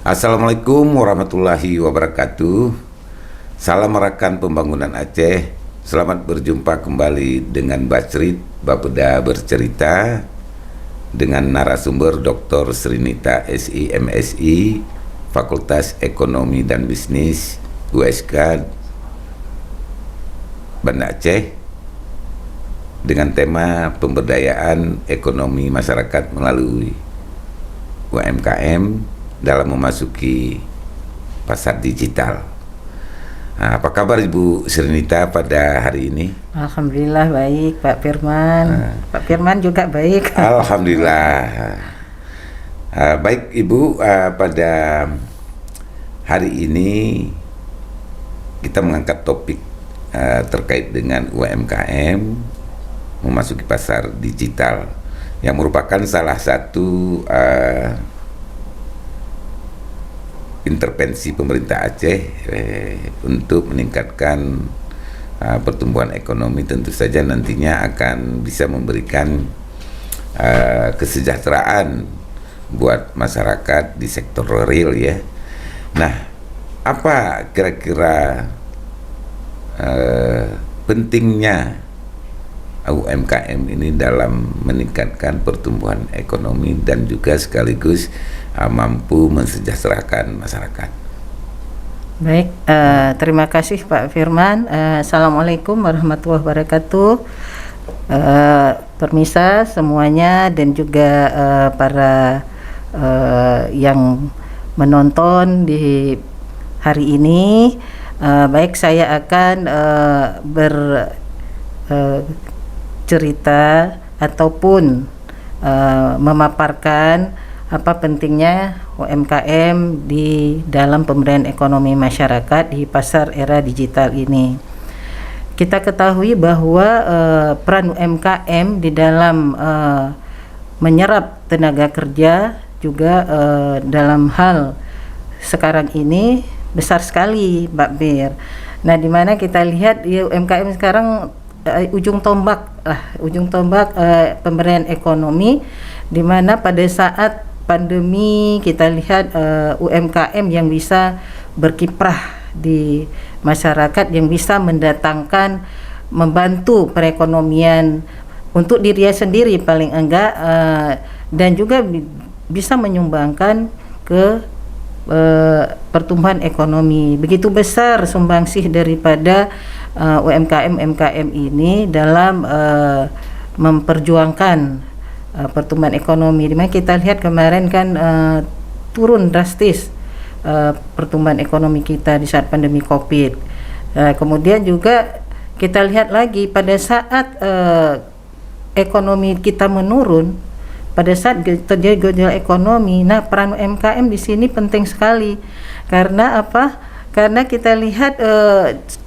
Assalamualaikum warahmatullahi wabarakatuh. Salam rekan pembangunan Aceh. Selamat berjumpa kembali dengan Bacrit, Bapeda Bercerita, dengan narasumber Dr. Srinita SI MSI, Fakultas Ekonomi dan Bisnis USK Banda Aceh, dengan tema pemberdayaan ekonomi masyarakat melalui UMKM dalam memasuki pasar digital. Nah, apa kabar Ibu Srinita pada hari ini? Alhamdulillah baik Pak Firman. Pak Firman juga baik. Alhamdulillah. Baik Ibu, pada hari ini kita mengangkat topik terkait dengan UMKM memasuki pasar digital, yang merupakan salah satu intervensi pemerintah Aceh untuk meningkatkan pertumbuhan ekonomi. Tentu saja nantinya akan bisa memberikan kesejahteraan buat masyarakat di sektor real ya. Nah, apa kira-kira pentingnya UMKM ini dalam meningkatkan pertumbuhan ekonomi dan juga sekaligus mampu mensejahterakan masyarakat? Baik, terima kasih Pak Firman. Assalamualaikum warahmatullahi wabarakatuh. Permisa semuanya dan juga para yang menonton di hari ini. Baik, saya akan bercerita ataupun memaparkan apa pentingnya UMKM di dalam pemberdayaan ekonomi masyarakat di pasar era digital ini. Kita ketahui bahwa peran UMKM di dalam menyerap tenaga kerja juga dalam hal sekarang ini besar sekali, Mbak Bir. Nah, di mana kita lihat ya, UMKM sekarang ujung tombak pemberdayaan ekonomi, di mana pada saat pandemi kita lihat UMKM yang bisa berkiprah di masyarakat, yang bisa mendatangkan, membantu perekonomian untuk dirinya sendiri paling enggak, dan juga bisa menyumbangkan ke pertumbuhan ekonomi. Begitu besar sumbangsih daripada UMKM ini dalam memperjuangkan pertumbuhan ekonomi. Dimana kita lihat kemarin kan turun drastis pertumbuhan ekonomi kita di saat pandemi COVID. Kemudian juga kita lihat lagi pada saat ekonomi kita menurun, pada saat terjadi gejolak ekonomi, nah peran UMKM di sini penting sekali. Karena apa? Karena kita lihat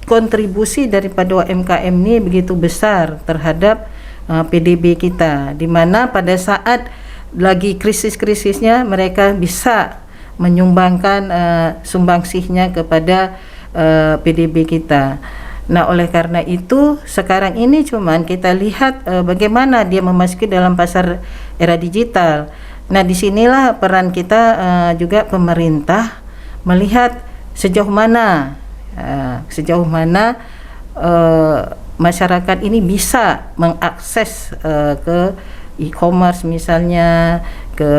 kontribusi daripada UMKM ini begitu besar terhadap PDB kita, di mana pada saat lagi krisis-krisisnya mereka bisa menyumbangkan sumbangsihnya kepada PDB kita. Nah, oleh karena itu sekarang ini cuman kita lihat bagaimana dia memasuki dalam pasar era digital. Nah, disinilah peran kita juga pemerintah melihat sejauh mana masyarakat ini bisa mengakses ke e-commerce misalnya, ke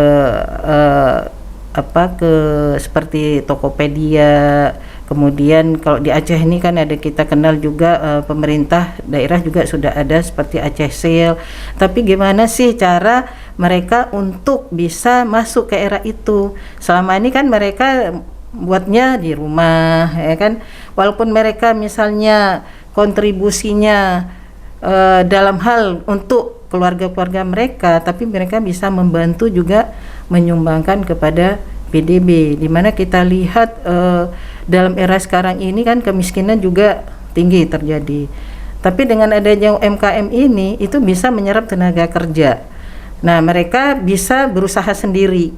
ke seperti Tokopedia. Kemudian kalau di Aceh ini kan ada, kita kenal juga pemerintah daerah juga sudah ada seperti Aceh Sale. Tapi gimana sih cara mereka untuk bisa masuk ke era itu? Selama ini kan mereka buatnya di rumah, ya kan? Walaupun mereka misalnya kontribusinya dalam hal untuk keluarga-keluarga mereka, tapi mereka bisa membantu juga menyumbangkan kepada PDB, di mana kita lihat dalam era sekarang ini kan kemiskinan juga tinggi terjadi. Tapi dengan adanya UMKM ini itu bisa menyerap tenaga kerja. Nah, mereka bisa berusaha sendiri.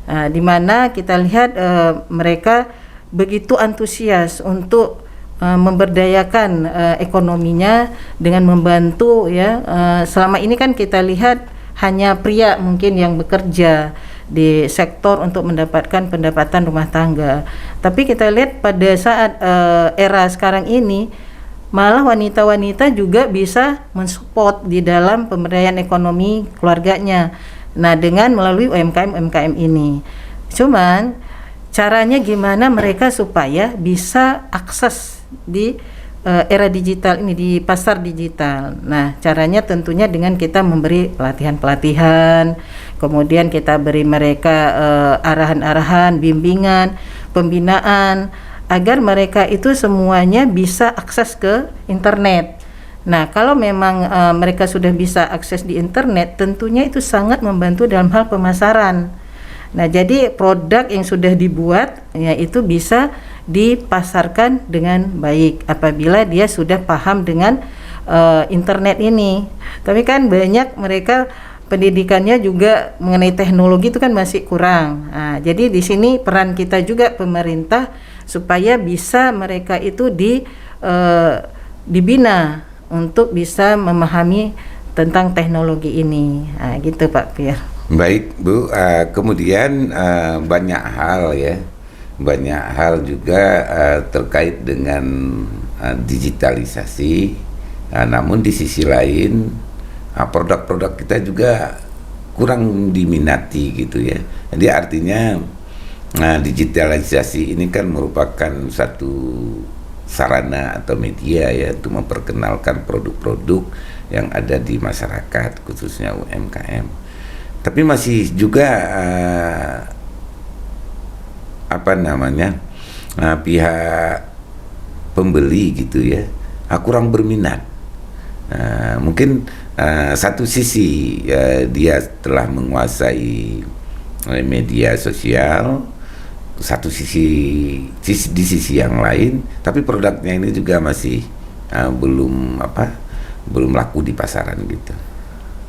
Di mana kita lihat mereka begitu antusias untuk memberdayakan ekonominya dengan membantu ya. Selama ini kan kita lihat hanya pria mungkin yang bekerja, di sektor untuk mendapatkan pendapatan rumah tangga. Tapi kita lihat pada saat era sekarang ini, malah wanita-wanita juga bisa mensupport di dalam pemberdayaan ekonomi keluarganya. Nah, dengan melalui UMKM ini. Cuman caranya gimana mereka supaya bisa akses di era digital ini, di pasar digital. Nah, caranya tentunya dengan kita memberi pelatihan-pelatihan, kemudian kita beri mereka arahan-arahan, bimbingan, pembinaan, agar mereka itu semuanya bisa akses ke internet. Nah, kalau memang mereka sudah bisa akses di internet, tentunya itu sangat membantu dalam hal pemasaran. Nah, jadi produk yang sudah dibuat yaitu bisa dipasarkan dengan baik apabila dia sudah paham dengan internet ini. Tapi kan banyak mereka pendidikannya juga mengenai teknologi itu kan masih kurang. Nah, jadi di sini peran kita juga pemerintah supaya bisa mereka itu dibina untuk bisa memahami tentang teknologi ini. Nah, gitu Pak Pir. Baik Bu, kemudian banyak hal juga terkait dengan digitalisasi. Namun di sisi lain produk-produk kita juga kurang diminati gitu ya. Jadi artinya digitalisasi ini kan merupakan satu sarana atau media ya untuk memperkenalkan produk-produk yang ada di masyarakat, khususnya UMKM. Tapi masih juga pihak pembeli gitu ya kurang berminat. Mungkin satu sisi dia telah menguasai media sosial, satu sisi di sisi yang lain, tapi produknya ini juga masih belum laku di pasaran gitu.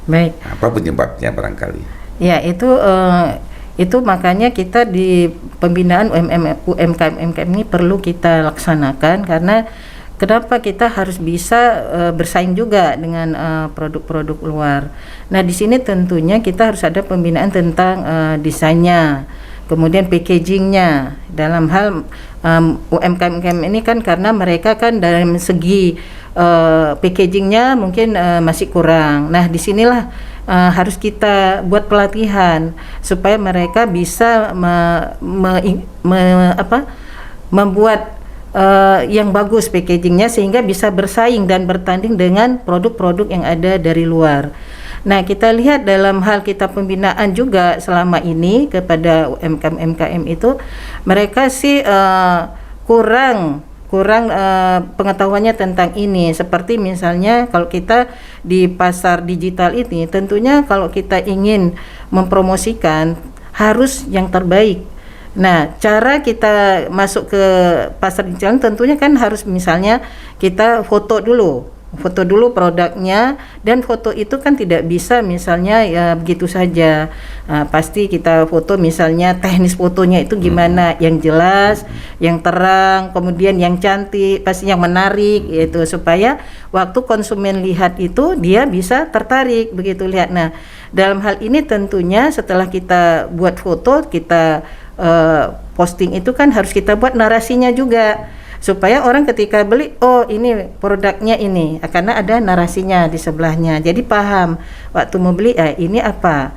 Baik. Apa penyebabnya barangkali? Ya, itu makanya kita di pembinaan UMKM ini perlu kita laksanakan, karena kenapa kita harus bisa bersaing juga dengan produk-produk luar. Nah, di sini tentunya kita harus ada pembinaan tentang desainnya, kemudian packagingnya. Dalam hal UMKM ini kan karena mereka kan dalam segi packagingnya mungkin masih kurang. Nah, disinilah harus kita buat pelatihan supaya mereka bisa membuat yang bagus packagingnya sehingga bisa bersaing dan bertanding dengan produk-produk yang ada dari luar. Nah, kita lihat dalam hal kita pembinaan juga selama ini kepada UMKM itu, mereka sih kurang pengetahuannya tentang ini. Seperti misalnya kalau kita di pasar digital ini, tentunya kalau kita ingin mempromosikan harus yang terbaik. Nah, cara kita masuk ke pasar digital tentunya kan harus misalnya kita foto dulu produknya, dan foto itu kan tidak bisa misalnya ya begitu saja. Pasti kita foto misalnya teknis fotonya itu gimana, yang jelas, yang terang, kemudian yang cantik, pasti yang menarik itu, supaya waktu konsumen lihat itu dia bisa tertarik begitu lihat. Nah, dalam hal ini tentunya setelah kita buat foto, kita posting itu kan harus kita buat narasinya juga, supaya orang ketika beli, oh ini produknya ini, karena ada narasinya di sebelahnya, jadi paham waktu mau beli ini apa.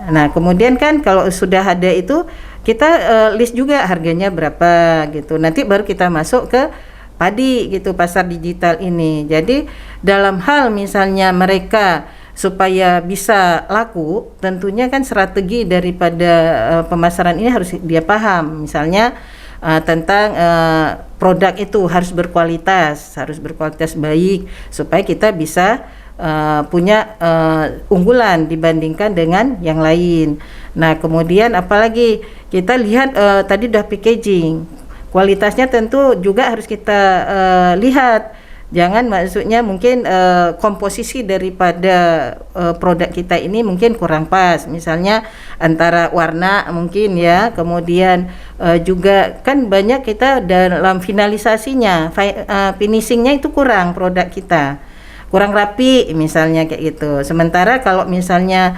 Nah, kemudian kan kalau sudah ada itu kita list juga harganya berapa gitu, nanti baru kita masuk ke padi gitu, pasar digital ini. Jadi dalam hal misalnya mereka supaya bisa laku, tentunya kan strategi daripada pemasaran ini harus dia paham, misalnya tentang produk itu harus berkualitas baik, supaya kita bisa punya unggulan dibandingkan dengan yang lain. Nah, kemudian apalagi kita lihat tadi udah packaging, kualitasnya tentu juga harus kita lihat. Jangan maksudnya mungkin komposisi daripada produk kita ini mungkin kurang pas, misalnya antara warna mungkin ya, kemudian juga kan banyak kita dalam finalisasinya, finishingnya itu kurang produk kita. kurang rapi misalnya kayak gitu. Sementara kalau misalnya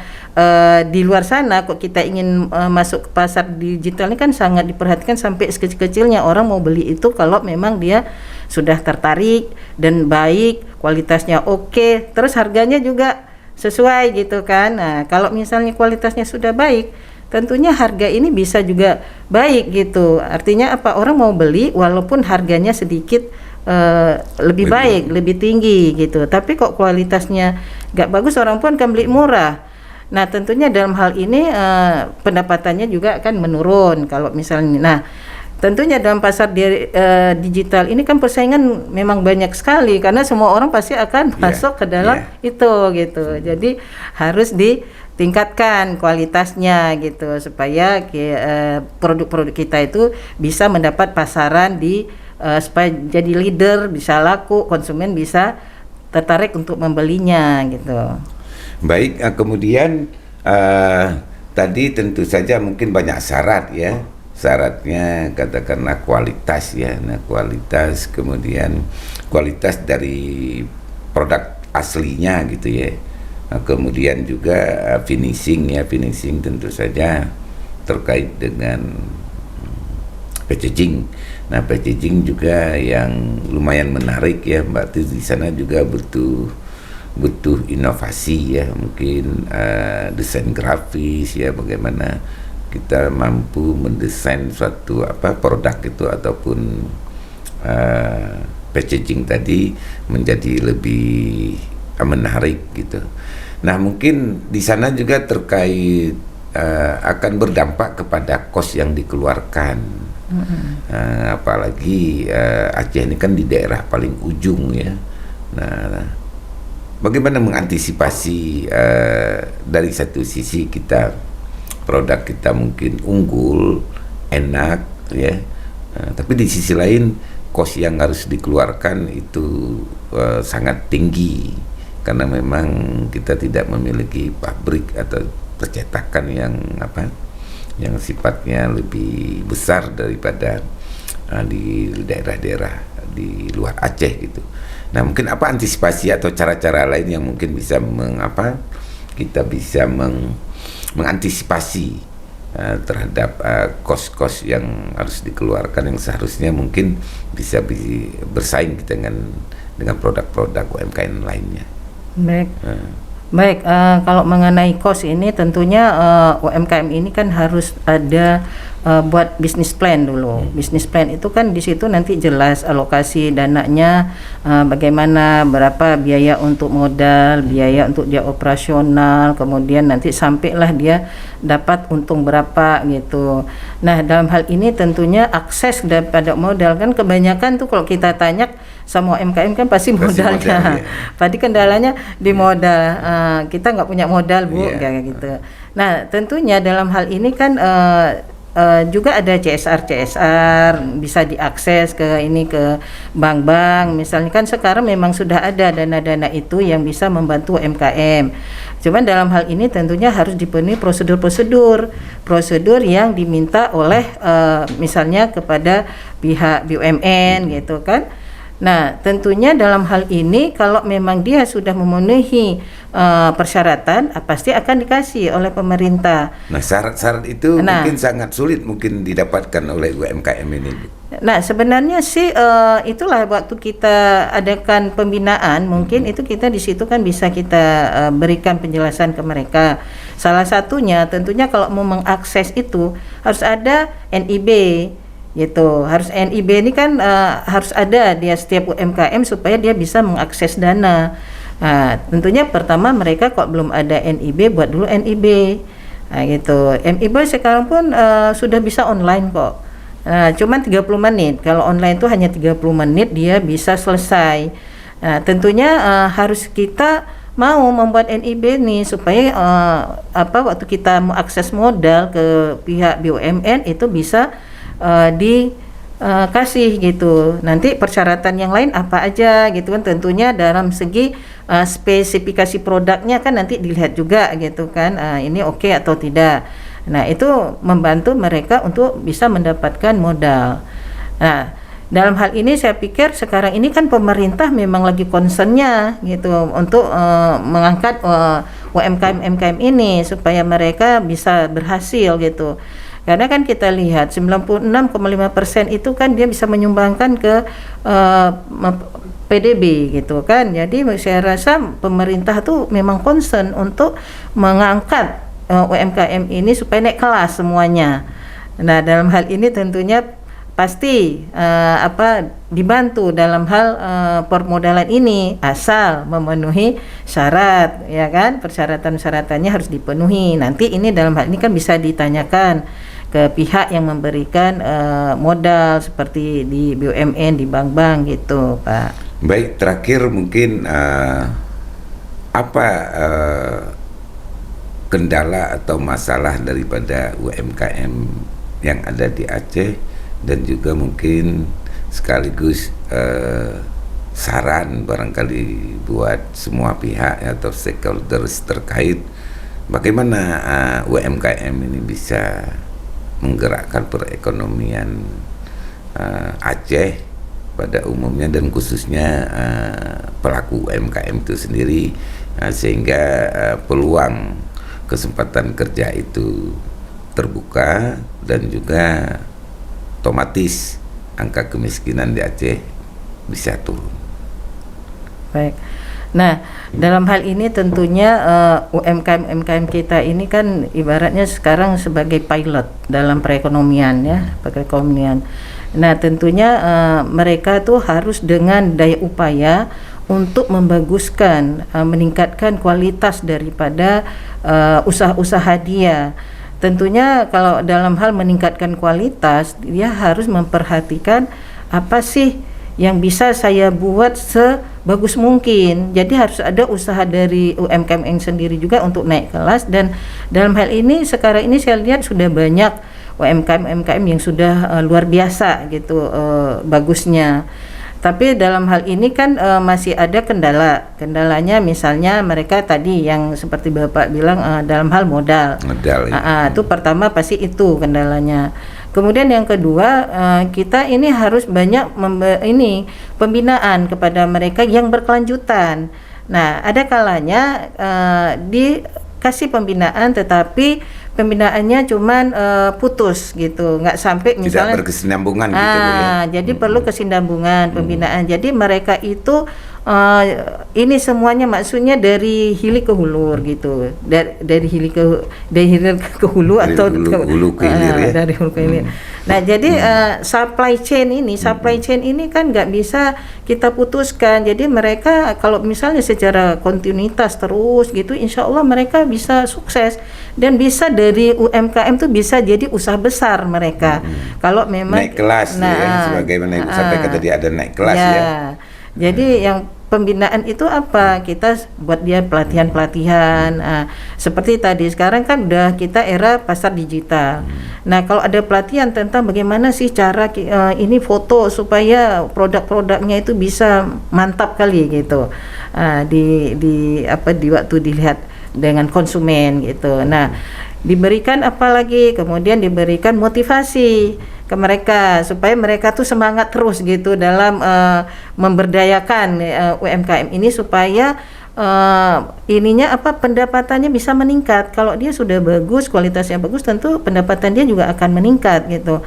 di luar sana kok kita ingin masuk ke pasar digital ini kan sangat diperhatikan sampai sekecil-kecilnya orang mau beli itu kalau memang dia sudah tertarik dan baik, kualitasnya oke, terus harganya juga sesuai gitu kan. Nah, kalau misalnya kualitasnya sudah baik, tentunya harga ini bisa juga baik gitu. Artinya apa? Orang mau beli walaupun harganya sedikit lebih baik, lebih tinggi gitu. Tapi kok kualitasnya gak bagus, orang pun akan beli murah. Nah, tentunya dalam hal ini pendapatannya juga akan menurun kalau misalnya. Nah, tentunya dalam pasar digital ini kan persaingan memang banyak sekali karena semua orang pasti akan masuk ke dalam itu gitu. Jadi harus ditingkatkan kualitasnya gitu supaya produk-produk kita itu bisa mendapat pasaran supaya jadi leader, bisa laku, konsumen bisa tertarik untuk membelinya gitu. Baik, kemudian tadi tentu saja mungkin banyak syarat ya. Syaratnya katakanlah kualitas ya. Nah, kualitas, kemudian kualitas dari produk aslinya gitu ya. Nah, kemudian juga finishing ya, finishing tentu saja terkait dengan packaging. Nah, packaging juga yang lumayan menarik ya, Mbak. Di sana juga butuh inovasi ya, mungkin desain grafis ya, bagaimana kita mampu mendesain suatu produk itu ataupun packaging tadi menjadi lebih menarik gitu. Nah, mungkin di sana juga terkait akan berdampak kepada kos yang dikeluarkan. Apalagi Aceh ini kan di daerah paling ujung ya. Nah, bagaimana mengantisipasi dari satu sisi produk kita mungkin unggul, enak ya, tapi di sisi lain kos yang harus dikeluarkan itu sangat tinggi karena memang kita tidak memiliki pabrik atau percetakan yang sifatnya lebih besar daripada di daerah-daerah di luar Aceh gitu. Nah, mungkin apa antisipasi atau cara-cara lain yang mungkin bisa kita bisa mengantisipasi terhadap kos-kos yang harus dikeluarkan yang seharusnya mungkin bisa bersaing dengan produk-produk UMKM lainnya. Baik, kalau mengenai kos ini tentunya UMKM ini kan harus ada buat bisnis plan dulu. Bisnis plan itu kan di situ nanti jelas alokasi dananya, bagaimana, berapa biaya untuk modal, biaya untuk dia operasional, kemudian nanti sampailah dia dapat untung berapa gitu. Nah, dalam hal ini tentunya akses daripada modal kan kebanyakan tuh kalau kita tanya sama UMKM kan pasti modalnya. Pasti kendalanya di modal. Kita nggak punya modal, Bu, kayak gitu. Nah, tentunya dalam hal ini kan juga ada CSR bisa diakses ke bank-bank. Misalnya kan sekarang memang sudah ada dana-dana itu yang bisa membantu UMKM. Cuman dalam hal ini tentunya harus dipenuhi prosedur yang diminta oleh misalnya kepada pihak BUMN gitu kan. Nah, tentunya dalam hal ini kalau memang dia sudah memenuhi persyaratan, pasti akan dikasih oleh pemerintah. Nah, syarat-syarat itu mungkin sangat sulit mungkin didapatkan oleh UMKM ini. Nah, sebenarnya sih itulah waktu kita adakan pembinaan, mungkin itu kita di situ kan bisa kita berikan penjelasan ke mereka. Salah satunya tentunya kalau mau mengakses itu harus ada NIB. Gitu, harus NIB ini kan harus ada dia setiap UMKM supaya dia bisa mengakses dana. Nah, tentunya pertama mereka kok belum ada NIB, buat dulu NIB. Nah, gitu. NIB sekarang pun sudah bisa online kok. Cuman 30 menit. Kalau online itu hanya 30 menit dia bisa selesai. Nah, tentunya harus kita mau membuat NIB nih supaya waktu kita mau akses modal ke pihak BUMN itu bisa dikasih gitu. Nanti persyaratan yang lain apa aja gitu kan, tentunya dalam segi spesifikasi produknya kan nanti dilihat juga gitu kan, ini oke atau tidak. Nah, itu membantu mereka untuk bisa mendapatkan modal. Nah, dalam hal ini saya pikir sekarang ini kan pemerintah memang lagi concernnya gitu untuk mengangkat UMKM ini supaya mereka bisa berhasil gitu. Karena kan kita lihat 96,5% itu kan dia bisa menyumbangkan ke PDB gitu kan. Jadi saya rasa pemerintah tuh memang concern untuk mengangkat UMKM ini supaya naik kelas semuanya. Nah, dalam hal ini tentunya pasti dibantu dalam hal permodalan ini asal memenuhi syarat, ya kan, persyaratan-syaratannya harus dipenuhi. Nanti ini dalam hal ini kan bisa ditanyakan ke pihak yang memberikan modal seperti di BUMN, di bank-bank gitu, Pak. Baik, terakhir mungkin apa kendala atau masalah daripada UMKM yang ada di Aceh, dan juga mungkin sekaligus saran barangkali buat semua pihak atau stakeholders terkait bagaimana UMKM ini bisa menggerakkan perekonomian Aceh pada umumnya dan khususnya pelaku UMKM itu sendiri, sehingga peluang kesempatan kerja itu terbuka dan juga otomatis angka kemiskinan di Aceh bisa turun. Baik. Nah, dalam hal ini tentunya UMKM kita ini kan ibaratnya sekarang sebagai pilot dalam perekonomian, ya, perekonomian. Nah, tentunya mereka tuh harus dengan daya upaya untuk membaguskan, meningkatkan kualitas daripada usaha-usaha dia. Tentunya kalau dalam hal meningkatkan kualitas, dia harus memperhatikan apa sih yang bisa saya buat sebagus mungkin. Jadi harus ada usaha dari UMKM sendiri juga untuk naik kelas, dan dalam hal ini sekarang ini saya lihat sudah banyak UMKM yang sudah luar biasa gitu bagusnya. Tapi dalam hal ini kan masih ada kendalanya, misalnya mereka tadi yang seperti Bapak bilang dalam hal modal ya. Itu pertama pasti itu kendalanya. Kemudian yang kedua, kita ini harus banyak pembinaan kepada mereka yang berkelanjutan. Nah, ada kalanya dikasih pembinaan tetapi pembinaannya cuman putus gitu, nggak sampai misalnya tidak berkesinambungan gitu ya. Jadi perlu kesinambungan pembinaan. Jadi mereka itu ini semuanya maksudnya dari hilir ke hulur gitu, dari hilir ke hulu atau hulu ke hilir ya. Dari hulu ke hilir. Nah, jadi supply chain ini kan nggak bisa kita putuskan. Jadi mereka kalau misalnya secara kontinuitas terus gitu, insya Allah mereka bisa sukses dan bisa dari UMKM tuh bisa jadi usaha besar mereka. Kalau memang naik kelas ya, sebagaimana Ibu sampaikan tadi ada naik kelas ya. Jadi yang pembinaan itu apa? Kita buat dia pelatihan-pelatihan. Seperti tadi sekarang kan udah kita era pasar digital. Nah, kalau ada pelatihan tentang bagaimana sih cara ini foto supaya produk-produknya itu bisa mantap kali gitu. Di waktu dilihat dengan konsumen gitu. Nah, diberikan apa lagi? Kemudian diberikan motivasi ke mereka supaya mereka tuh semangat terus gitu dalam memberdayakan UMKM ini supaya pendapatannya bisa meningkat. Kalau dia sudah bagus, kualitasnya bagus, tentu pendapatan dia juga akan meningkat gitu.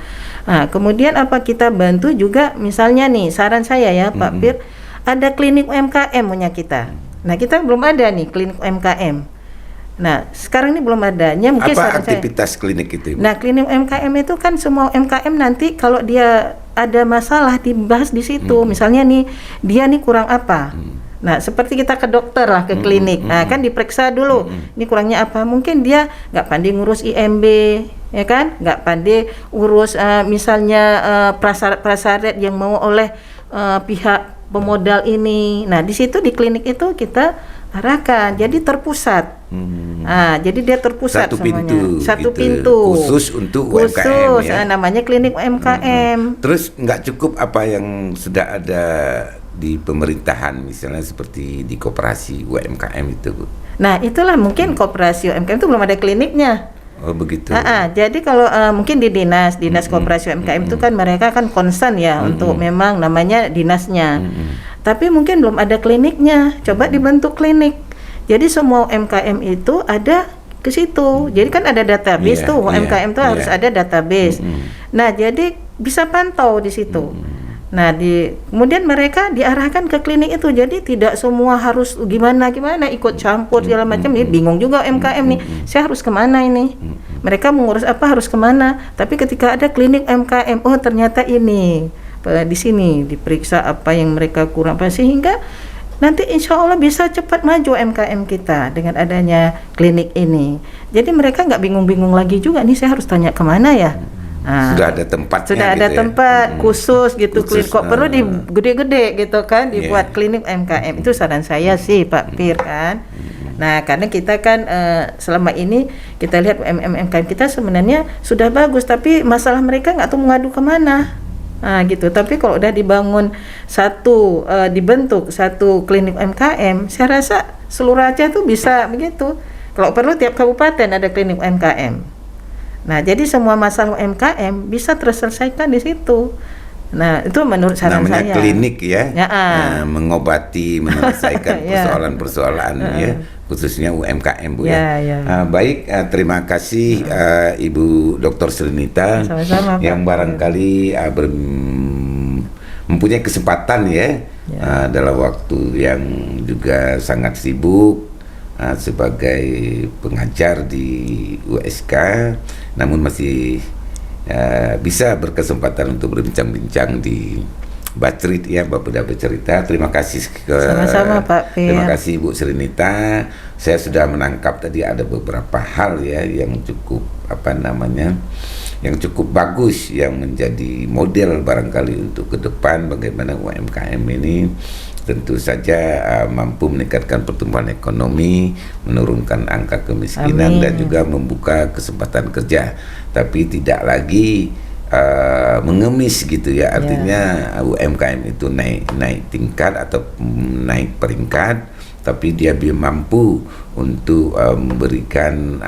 Nah, kemudian kita bantu juga, misalnya nih saran saya ya Pak Pir, ada klinik UMKM punya kita. Nah, kita belum ada nih klinik UMKM. Nah, sekarang ini belum adanya. Mungkin apa aktivitas klinik itu, Ibu? Nah, klinik UMKM itu kan semua UMKM nanti kalau dia ada masalah dibahas di situ. Misalnya nih, dia nih kurang apa. Nah, seperti kita ke dokter lah, ke klinik. Nah, kan diperiksa dulu. Ini kurangnya apa? Mungkin dia nggak pandai ngurus IMB, ya kan? Nggak pandai urus misalnya prasyarat yang mau oleh pihak pemodal ini. Nah, di situ di klinik itu kita arahkan, jadi terpusat. Jadi dia terpusat satu pintu khusus untuk UMKM ya. Namanya klinik UMKM. Terus nggak cukup apa yang sudah ada di pemerintahan, misalnya seperti di koperasi UMKM itu, Bu? Nah, itulah mungkin koperasi UMKM itu belum ada kliniknya. Oh begitu. Jadi kalau mungkin di dinas koperasi UMKM itu kan mereka kan concern ya untuk memang namanya dinasnya. Tapi mungkin belum ada kliniknya. Coba dibentuk klinik. Jadi semua UMKM itu ada ke situ. Jadi kan ada database tuh UMKM tuh harus ada database. Nah, jadi bisa pantau di situ. Nah, kemudian mereka diarahkan ke klinik itu. Jadi tidak semua harus gimana ikut campur segala macam. Ini bingung juga UMKM nih. Saya harus kemana ini? Mereka mengurus apa harus kemana? Tapi ketika ada klinik UMKM, oh ternyata ini di sini diperiksa apa yang mereka kurang, sehingga nanti insya Allah bisa cepat maju UMKM kita dengan adanya klinik ini. Jadi mereka nggak bingung-bingung lagi juga. Nih saya harus tanya kemana ya? Sudah ada tempatnya. Sudah ada tempat khusus gitu. Klinik kok perlu di gede-gede gitu kan, dibuat klinik UMKM. Itu saran saya sih Pak Pir kan. Nah, karena kita kan selama ini kita lihat UMKM kita sebenarnya sudah bagus, tapi masalah mereka nggak tahu mengadu kemana. Gitu. Tapi kalau udah dibangun dibentuk satu klinik UMKM, saya rasa seluruh Aceh tuh bisa begitu. Kalau perlu tiap kabupaten ada klinik UMKM. Nah, jadi semua masalah UMKM bisa terselesaikan di situ. Nah, itu menurut saran namanya saya. Klinik ya. Mengobati, menyelesaikan persoalan-persoalan ya, khususnya UMKM Bu ya. Baik, terima kasih Ibu Dr. Srinita. Sama-sama, yang barangkali mempunyai kesempatan ya, dalam waktu yang juga sangat sibuk sebagai pengajar di USK, namun masih bisa berkesempatan untuk berbincang-bincang di Bacrit ya, Bapeda Bercerita. Terima kasih sama-sama Pak Pir. Terima kasih Bu Srinita. Saya sudah menangkap tadi ada beberapa hal ya yang cukup yang cukup bagus, yang menjadi model barangkali untuk ke depan bagaimana UMKM ini tentu saja mampu meningkatkan pertumbuhan ekonomi, menurunkan angka kemiskinan, dan juga membuka kesempatan kerja, tapi tidak lagi mengemis gitu ya. Artinya UMKM itu naik tingkat atau naik peringkat, tapi dia mampu untuk memberikan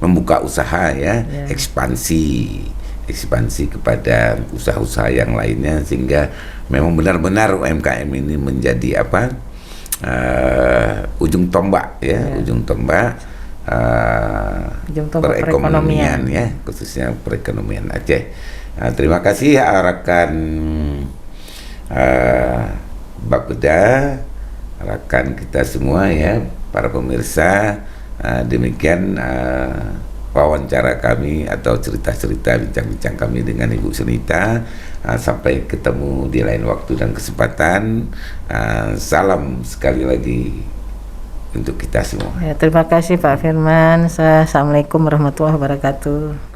membuka usaha ya, ekspansi kepada usaha-usaha yang lainnya, sehingga memang benar-benar UMKM ini menjadi ujung tombak ya, ujung tombak perekonomian ya, khususnya perekonomian Aceh. Terima kasih rekan Bapeda, rekan kita semua ya, para pemirsa. Demikian wawancara kami atau cerita-cerita bincang-bincang kami dengan Ibu Srinita. Sampai ketemu di lain waktu dan kesempatan. Salam sekali lagi untuk kita semua. Terima kasih Pak Firman. Assalamualaikum warahmatullahi wabarakatuh.